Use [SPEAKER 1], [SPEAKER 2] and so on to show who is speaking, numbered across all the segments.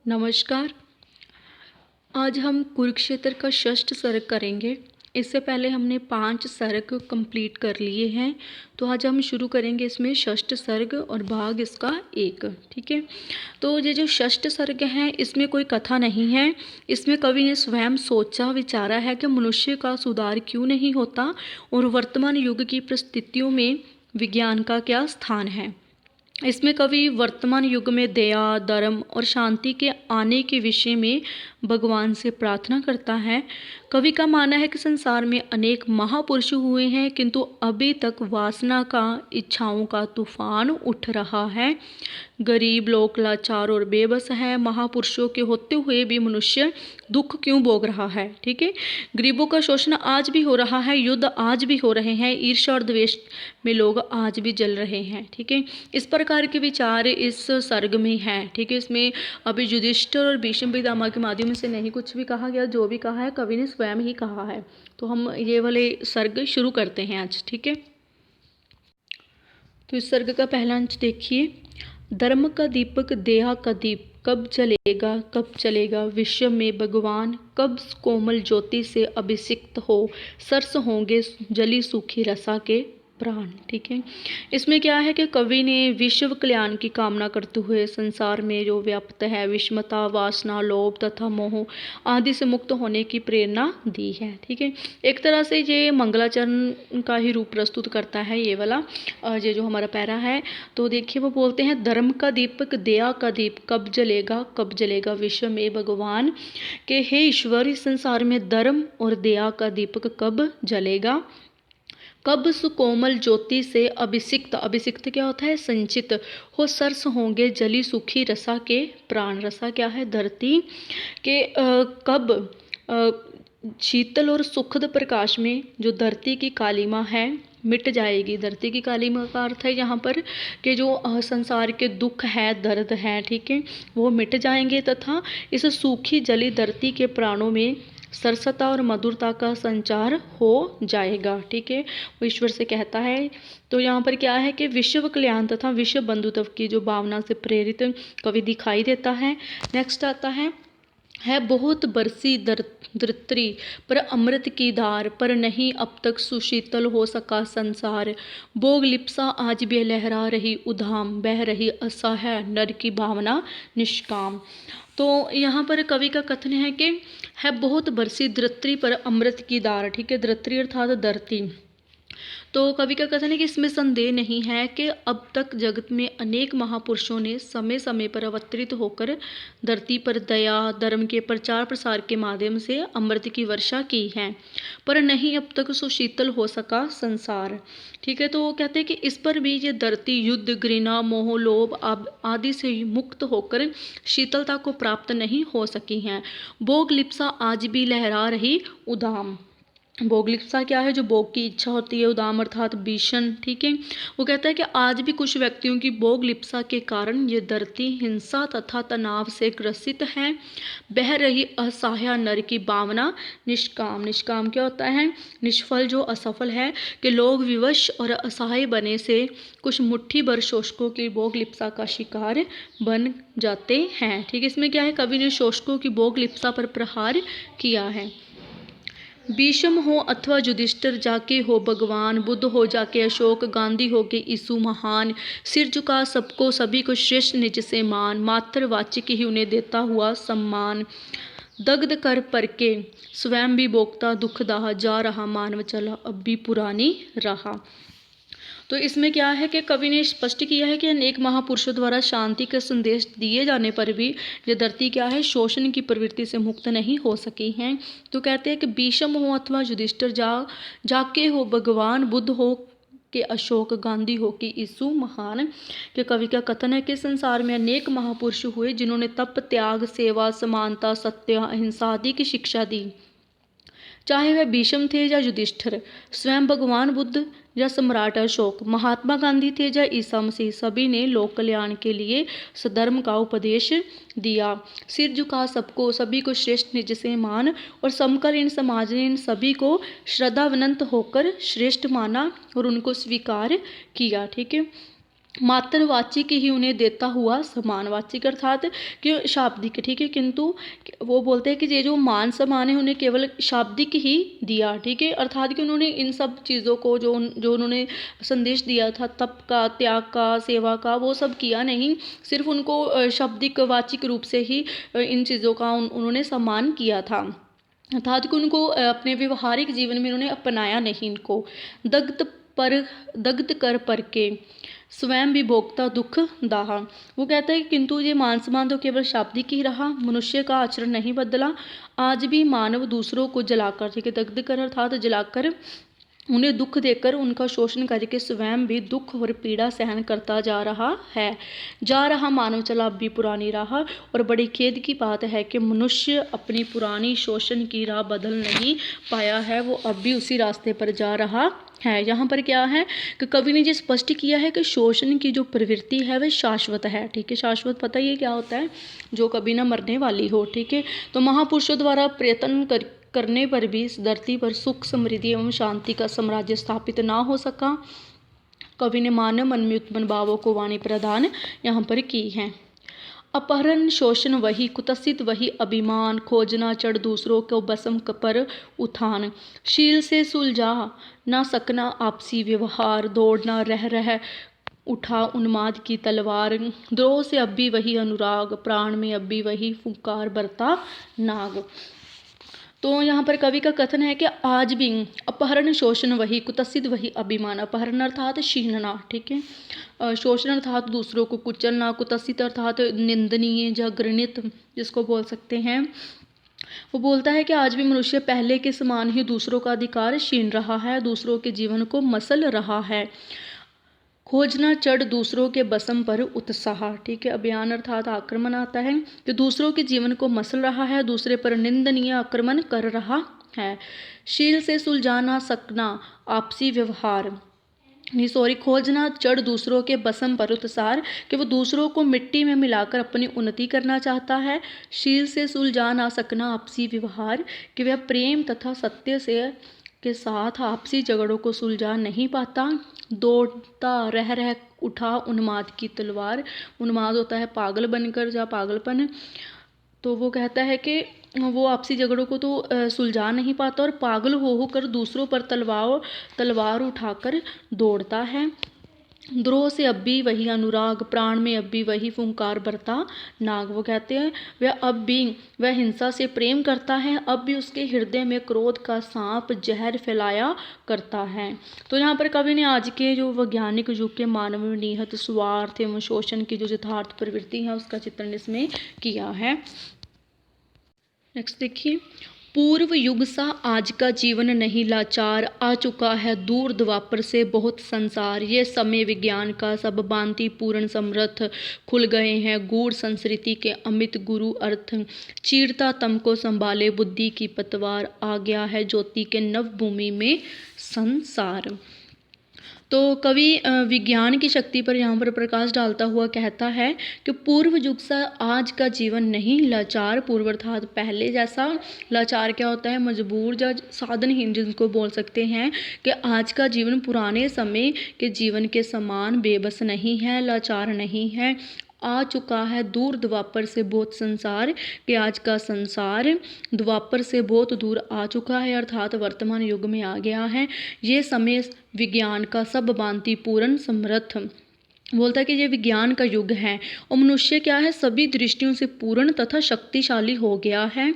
[SPEAKER 1] नमस्कार। आज हम कुरुक्षेत्र का षष्ठ सर्ग करेंगे। इससे पहले हमने 5 सर्ग कंप्लीट कर लिए हैं, तो आज हम शुरू करेंगे इसमें षष्ठ सर्ग और भाग इसका 1। ठीक है, तो ये जो षष्ठ सर्ग है इसमें कोई कथा नहीं है। इसमें कवि ने स्वयं सोचा विचारा है कि मनुष्य का सुधार क्यों नहीं होता और वर्तमान युग की परिस्थितियों में विज्ञान का क्या स्थान है। इसमें कवि वर्तमान युग में दया, धर्म और शांति के आने के विषय में भगवान से प्रार्थना करता है। कवि का मानना है कि संसार में अनेक महापुरुष हुए हैं, किंतु अभी तक वासना का, इच्छाओं का तूफान उठ रहा है। गरीब लोग लाचार और बेबस है। महापुरुषों के होते हुए भी मनुष्य दुख क्यों भोग रहा है। ठीक है, गरीबों का शोषण आज भी हो रहा है, युद्ध आज भी हो रहे हैं, ईर्ष्या और द्वेष में लोग आज भी जल रहे हैं। ठीक है, इस प्रकार के विचार इस सर्ग में हैं। ठीक है, इसमें अभी युधिष्ठिर और भीष्म पितामह के माध्यम से नहीं कुछ भी कहा गया, जो भी कहा है कवि ने स्वयं ही कहा है। तो हम ये वाले सर्ग शुरू करते हैं आज। ठीक है, तो इस सर्ग का पहला अंश देखिए। धर्म का दीपक, देहा का दीप कब जलेगा, कब चलेगा विश्व में भगवान, कब कोमल ज्योति से अभिषिक्त हो सरस होंगे जली सूखी रसा के प्राण। ठीक है, इसमें क्या है कि कवि ने विश्व कल्याण की कामना करते हुए संसार में जो व्याप्त है विषमता, वासना, लोभ तथा मोह आदि से मुक्त होने की प्रेरणा दी है। ठीक है, एक तरह से ये मंगलाचरण का ही रूप प्रस्तुत करता है ये वाला ये जो हमारा पैरा है। तो देखिए वो बोलते हैं, धर्म का दीपक, दया का दीप कब जलेगा विश्व में भगवान के हे ईश्वर, इस संसार में धर्म और दया का दीपक कब जलेगा, कब सुकोमल ज्योति से अभिषिक्त, अभिषिक्त क्या होता है, संचित हो सरस होंगे जली सूखी रसा के प्राण। रसा क्या है, धरती के कब शीतल और सुखद प्रकाश में जो धरती की कालिमा है मिट जाएगी। धरती की कालिमा का अर्थ है यहाँ पर कि जो संसार के दुख है, दर्द है, ठीक है, वो मिट जाएंगे तथा इस सूखी जली धरती के प्राणों में सरसता और मधुरता का संचार हो जाएगा। ठीक है, वो ईश्वर से कहता है। तो यहाँ पर क्या है कि विश्व कल्याण तथा विश्व बंधुत्व की जो भावना से प्रेरित कवि दिखाई देता है। नेक्स्ट आता है बहुत बरसी धरित्री पर अमृत की धार, पर नहीं अब तक सुशीतल हो सका संसार, भोग लिप्सा आज भी लहरा रही उधाम, बह रही असह्य नर की भावना निष्काम। तो यहाँ पर कवि का कथन है कि है बहुत बरसी धरित्री पर अमृत की धार। ठीक है, धरित्री अर्थात धरती। तो कवि का कथन है कि इसमें संदेह नहीं है कि अब तक जगत में अनेक महापुरुषों ने समय समय पर अवतरित होकर धरती पर दया, धर्म के प्रचार प्रसार के माध्यम से अमृत की वर्षा की है, पर नहीं अब तक सुशीतल हो सका संसार। ठीक है, तो वो कहते हैं कि इस पर भी ये धरती युद्ध, घृणा, मोह, लोभ आदि से मुक्त होकर शीतलता को प्राप्त नहीं हो सकी हैं। भोग लिप्सा आज भी लहरा रही उदाम। भोग लिप्सा क्या है, जो भोग की इच्छा होती है, उदाम अर्थात भीषण। ठीक है, वो कहता है कि आज भी कुछ व्यक्तियों की भोग लिप्सा के कारण ये धरती हिंसा तथा तनाव से ग्रसित है, बह रही असहाय नर की भावना निष्काम। निष्काम क्या होता है, निष्फल, जो असफल है, कि लोग विवश और असहाय बने से कुछ मुट्ठी भर शोषकों की भोग लिप्सा का शिकार बन जाते हैं। ठीक है, इसमें क्या है, कवि ने शोषकों की भोग लिप्सा पर प्रहार किया है। भीष्म हो अथवा युधिष्ठिर जाके हो भगवान, बुद्ध हो जाके अशोक, गांधी हो के यीशु महान, सिर झुका सबको सभी को श्रेष्ठ निज से मान, मातृवाचिक ही उन्हें देता हुआ सम्मान, दग्ध कर पर के स्वयं भी भोगता दुख दाह, जा रहा मानव चला अब भी पुरानी रहा। तो इसमें क्या है कि कवि ने स्पष्ट किया है कि अनेक महापुरुषों द्वारा शांति का संदेश दिए जाने पर भी ये धरती क्या है, शोषण की प्रवृत्ति से मुक्त नहीं हो सकी हैं। तो कहते हैं कि भीष्म हो अथवा युधिष्ठिर जाके हो भगवान, बुद्ध हो के अशोक, गांधी हो कि यीशु महान। के कवि का कथन है कि संसार में अनेक महापुरुष हुए जिन्होंने तप, त्याग, सेवा, समानता, सत्य, अहिंसा आदि की शिक्षा दी। चाहे वह भीष्म थे या युधिष्ठिर, स्वयं भगवान बुद्ध या सम्राट अशोक, महात्मा गांधी थे या ईसा मसीह, सभी ने लोक कल्याण के लिए सधर्म का उपदेश दिया। सिर झुका सबको, सभी को श्रेष्ठ निज से मान, और समकालीन समाज ने इन सभी को श्रद्धावंत होकर श्रेष्ठ माना और उनको स्वीकार किया। ठीक है, मात्रवाचिक ही उन्हें देता हुआ समान, वाचिक अर्थात कि शाब्दिक, ठीक है, किंतु वो बोलते हैं कि ये जो मान सम्मान है उन्हें केवल शाब्दिक ही दिया, ठीक है, अर्थात कि उन्होंने इन सब चीज़ों को जो उन्होंने संदेश दिया था, तप का, त्याग का, सेवा का, वो सब किया नहीं, सिर्फ उनको शाब्दिक वाचिक रूप से ही इन चीज़ों का उन्होंने सम्मान किया था, अर्थात कि उनको अपने व्यवहारिक जीवन में उन्होंने अपनाया नहीं इनको। दग्ध कर पर के स्वयं भी भोगता दुख दाहा, वो कहता है किंतु ये मान सम्मान तो केवल शाब्दिक ही रहा, मनुष्य का आचरण नहीं बदला, आज भी मानव दूसरों को जलाकर, ठीक है, दग्ध कर अर्थात जलाकर, उन्हें दुख देकर, उनका शोषण करके स्वयं भी दुख और पीड़ा सहन करता जा रहा मानव चला अब भी पुरानी राह। और बड़ी खेद की बात है कि मनुष्य अपनी पुरानी शोषण की राह बदल नहीं पाया है, वो अब भी उसी रास्ते पर जा रहा है। यहाँ पर क्या है कि कवि ने ये स्पष्ट किया है कि शोषण की जो प्रवृत्ति है वह शाश्वत है, ठीक है, शाश्वत पता ही क्या होता है, जो कभी ना मरने वाली हो, ठीक है। तो महापुरुषों द्वारा प्रयत्न करने पर भी इस धरती पर सुख, समृद्धि एवं शांति का साम्राज्य स्थापित ना हो सका। कवि ने मानव मन में उत्पन्न भावों को वाणी प्रदान यहाँ पर की है। अपहरण शोषण वही, कुत्सित वही अभिमान, खोजना चढ़ दूसरों को बसम पर उठान, शील से सुलझा ना सकना आपसी व्यवहार, दौड़ना रह उठा उन्माद की तलवार, द्रोह से अब भी वही अनुराग, प्राण में अब भी वही फुंकार बरता नाग। तो यहाँ पर कवि का कथन है कि आज भी अपहरण शोषण वही, कुत्सित वही अभिमान, अपहरण अर्थात छीनना, ठीक है, शोषण अर्थात दूसरों को कुचलना, कुत्सित अर्थात निंदनीय या घृणित जिसको बोल सकते हैं। वो बोलता है कि आज भी मनुष्य पहले के समान ही दूसरों का अधिकार छीन रहा है, दूसरों के जीवन को मसल रहा है, खोजना चढ़ दूसरों के बसम पर उत्साह, ठीक है, अभियान अर्थात आक्रमण आता है, तो दूसरों के जीवन को मसल रहा है, दूसरे पर निंदनीय आक्रमण कर रहा है। शील से सुलझा ना सकना आपसी व्यवहार, खोजना चढ़ दूसरों के बसम पर उत्साह, कि वो दूसरों को मिट्टी में मिलाकर अपनी उन्नति करना चाहता है। शील से सुलझा ना सकना आपसी व्यवहार, कि वह प्रेम तथा सत्य से के साथ आपसी झगड़ों को सुलझा नहीं पाता। दौड़ता रह उठा उन्माद की तलवार, उन्माद होता है पागल बनकर या पागलपन, तो वो कहता है कि वो आपसी झगड़ों को तो सुलझा नहीं पाता और पागल होकर दूसरों पर तलवार उठाकर दौड़ता है। द्रोह से अब भी वही अनुराग, प्राण में अब भी वही फुंकार बरता नाग, वो कहते हैं वह हिंसा से प्रेम करता है, अब भी उसके हृदय में क्रोध का सांप जहर फैलाया करता है। तो यहाँ पर कवि ने आज के जो वैज्ञानिक युग के मानव में निहित स्वार्थ एवं शोषण की जो यथार्थ प्रवृत्ति है उसका चित्रण इसमें किया है। नेक्स्ट देखिए, पूर्व युग सा आज का जीवन नहीं लाचार, आ चुका है दूर द्वापर से बहुत संसार, ये समय विज्ञान का सब भांति पूर्ण समर्थ, खुल गए हैं गूढ़ संस्कृति के अमित गुरु अर्थ, चीरता तम को संभाले बुद्धि की पतवार, आ गया है ज्योति के नव भूमि में संसार। तो कवि विज्ञान की शक्ति पर यहाँ पर प्रकाश डालता हुआ कहता है कि पूर्व युग सा आज का जीवन नहीं लाचार, पूर्व अर्थात पहले जैसा, लाचार क्या होता है, मजबूर या साधनहीन जिनको बोल सकते हैं, कि आज का जीवन पुराने समय के जीवन के समान बेबस नहीं है, लाचार नहीं है। आ चुका है दूर द्वापर से बहुत संसार, कि आज का संसार द्वापर से बहुत दूर आ चुका है, अर्थात वर्तमान युग में आ गया है। ये समय विज्ञान का सब भांति पूर्ण समर्थ, बोलता है कि ये विज्ञान का युग है और मनुष्य क्या है, सभी दृष्टियों से पूर्ण तथा शक्तिशाली हो गया है।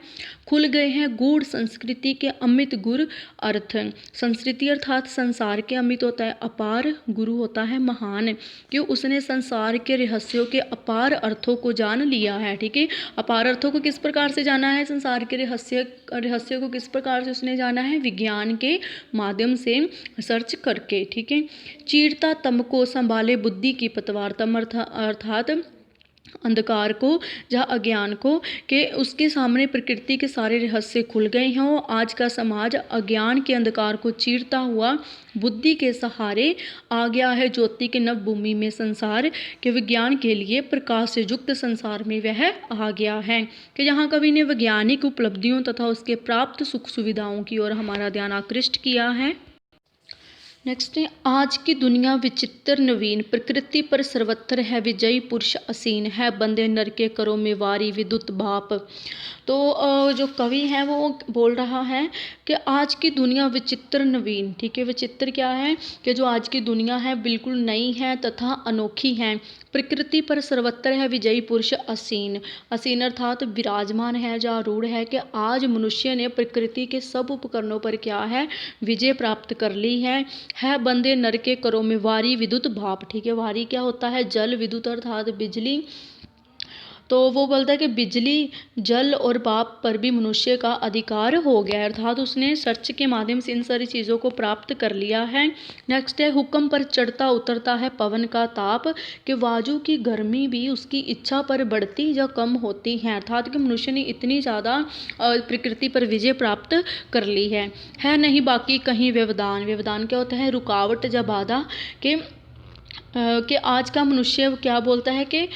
[SPEAKER 1] खुल गए हैं गूढ़ संस्कृति के अमित गुरु अर्थ, संस्कृति अर्थात संसार के अमित होता है अपार, गुरु होता है महान, क्यों उसने संसार के रहस्यों के अपार अर्थों को जान लिया है, ठीक है। अपार अर्थों को किस प्रकार से जाना है, संसार के रहस्य को किस प्रकार से उसने जाना है, विज्ञान के माध्यम से सर्च करके, ठीक है। चीरता तम को संभाले बुद्धि की पतवार, तम अर्थात अंधकार को या अज्ञान को, के उसके सामने प्रकृति के सारे रहस्य खुल गए हैं। आज का समाज अज्ञान के अंधकार को चीरता हुआ बुद्धि के सहारे आ गया है ज्योति के नव भूमि में संसार, के विज्ञान के लिए प्रकाश से युक्त संसार में वह आ गया है। कि यहाँ कवि ने वैज्ञानिक उपलब्धियों तथा उसके प्राप्त सुख सुविधाओं की ओर हमारा ध्यान आकृष्ट किया है। नेक्स्ट है, आज की दुनिया विचित्र नवीन, प्रकृति पर सर्वत्र है विजयी पुरुष असीन, है बंदे नर के करो में वारी विद्युत भाप। तो जो कवि है वो बोल रहा है कि आज की दुनिया विचित्र नवीन, ठीक है। विचित्र क्या है कि जो आज की दुनिया है बिल्कुल नई है तथा अनोखी है। प्रकृति पर सर्वत्र है विजयी पुरुष असीन, असीन अर्थात विराजमान है, जो आरूढ़ है कि आज मनुष्य ने प्रकृति के सब उपकरणों पर क्या है, विजय प्राप्त कर ली है बंदे नर के करो में वारी विद्युत भाप, ठीक है। वारी क्या होता है, जल, विद्युत अर्थात बिजली। तो वो बोलता है कि बिजली, जल और भाप पर भी मनुष्य का अधिकार हो गया है, अर्थात उसने सर्च के माध्यम से इन सारी चीज़ों को प्राप्त कर लिया है। नेक्स्ट है, हुक्म पर चढ़ता उतरता है पवन का ताप, कि वायु की गर्मी भी उसकी इच्छा पर बढ़ती या कम होती है, अर्थात कि मनुष्य ने इतनी ज़्यादा प्रकृति पर विजय प्राप्त कर ली है नहीं बाकी कहीं व्यवधान। व्यवधान क्या होता है, रुकावट या बाधा। कि आज का मनुष्य क्या बोलता है कि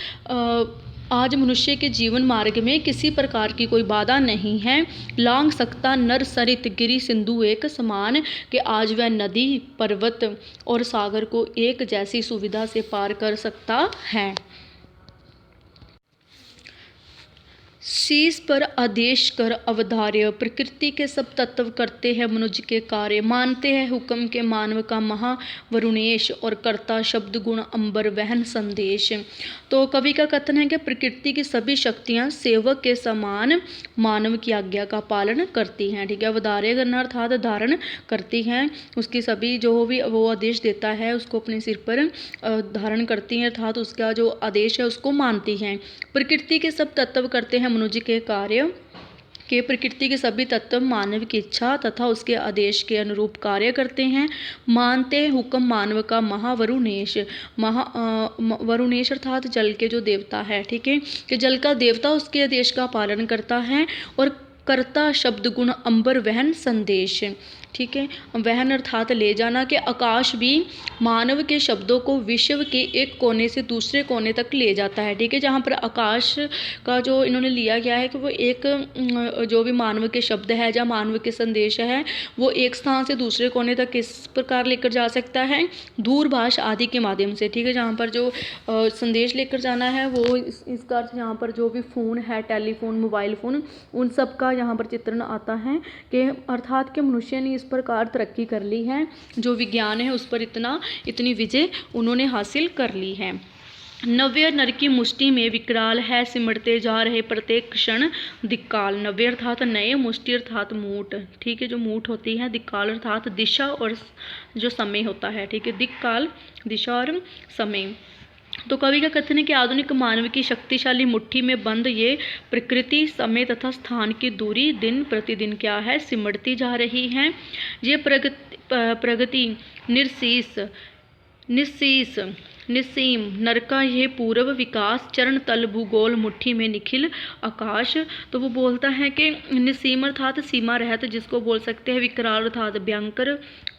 [SPEAKER 1] आज मनुष्य के जीवन मार्ग में किसी प्रकार की कोई बाधा नहीं है, लांग सकता नर सरित गिरी सिंधु एक समान, कि आज वह नदी, पर्वत और सागर को एक जैसी सुविधा से पार कर सकता है। शीश पर आदेश कर अवधार्य, प्रकृति के सब तत्व करते हैं मनुष्य के कार्य, मानते हैं हुक्म के मानव का महा वरुणेश, और करता शब्द गुण अंबर वहन संदेश। तो कवि का कथन है कि प्रकृति की सभी शक्तियां सेवक के समान मानव की आज्ञा का पालन करती हैं, ठीक है। अवधार्य करना अर्थात धारण करती हैं, उसकी सभी जो भी वो आदेश देता है उसको अपने सिर पर धारण करती हैं, अर्थात उसका जो आदेश है उसको मानती हैं। प्रकृति के सब तत्व करते हैं मनुष्य के कार्य, के प्रकृति के सभी तत्व मानव की इच्छा तथा उसके आदेश के अनुरूप कार्य करते हैं, मानते हैं हुक्म मानव का महावरुणेश। वरुणेश अर्थात जल के जो देवता है, ठीक है, कि जल का देवता उसके आदेश का पालन करता है, और करता शब्द गुण अंबर वहन संदेश, ठीक है। वहन अर्थात ले जाना, के आकाश भी मानव के शब्दों को विश्व के एक कोने से दूसरे कोने तक ले जाता है, ठीक है। जहाँ पर आकाश का जो इन्होंने लिया गया है कि वो एक जो भी मानव के शब्द है या मानव के संदेश है वो एक स्थान से दूसरे कोने तक किस प्रकार लेकर जा सकता है, दूरभाष आदि के माध्यम से, ठीक है। जहाँ पर जो संदेश लेकर जाना है वो इसका अर्थ यहाँ पर जो भी फ़ोन है, टेलीफोन, मोबाइल फ़ोन, उन सब का यहाँ पर चित्रण आता है, कि अर्थात कि मनुष्य ने इस प्रकार तरक्की कर ली है, जो विज्ञान है उस पर इतनी विजय उन्होंने हासिल कर ली है। नव्य नर की मुष्टि में विकराल है, सिमटते जा रहे प्रत्येक क्षण दिक्काल। नव्य अर्थात नए, मुष्टि अर्थात मूठ, ठीक है, जो मूठ होती है। दिक्काल अर्थात दिशा और जो समय होता है, ठीक है। दिक्काल दिशा और समय। तो कवि का कथन है कि आधुनिक मानव की शक्तिशाली मुट्ठी में बंद ये प्रकृति, समय तथा स्थान की दूरी दिन प्रतिदिन क्या है, सिमटती जा रही है। ये प्रगति निस्सीस निस्सीम नर का यह पूर्व विकास, चरण तल भूगोल मुट्ठी में निखिल आकाश। तो वो बोलता है कि निस्सीम अर्थात सीमा रहत, जिसको बोल सकते हैं। विकराल अर्थात भयंकर,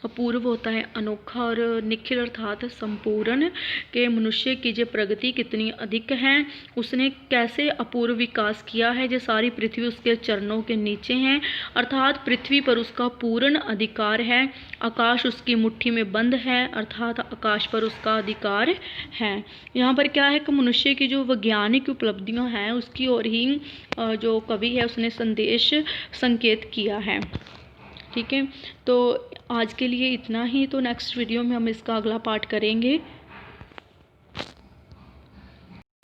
[SPEAKER 1] अपूर्व होता है अनोखा, और निखिल अर्थात संपूर्ण, के मनुष्य की जो प्रगति कितनी अधिक है, उसने कैसे अपूर्व विकास किया है, जो सारी पृथ्वी उसके चरणों के नीचे है, अर्थात पृथ्वी पर उसका पूर्ण अधिकार है। आकाश उसकी मुट्ठी में बंद है, अर्थात आकाश पर उसका अधिकार है। यहाँ पर क्या है कि मनुष्य की जो वैज्ञानिक उपलब्धियाँ हैं उसकी ओर ही जो कवि है उसने संदेश संकेत किया है, ठीक है। तो आज के लिए इतना ही, तो नेक्स्ट वीडियो में हम इसका अगला पार्ट करेंगे।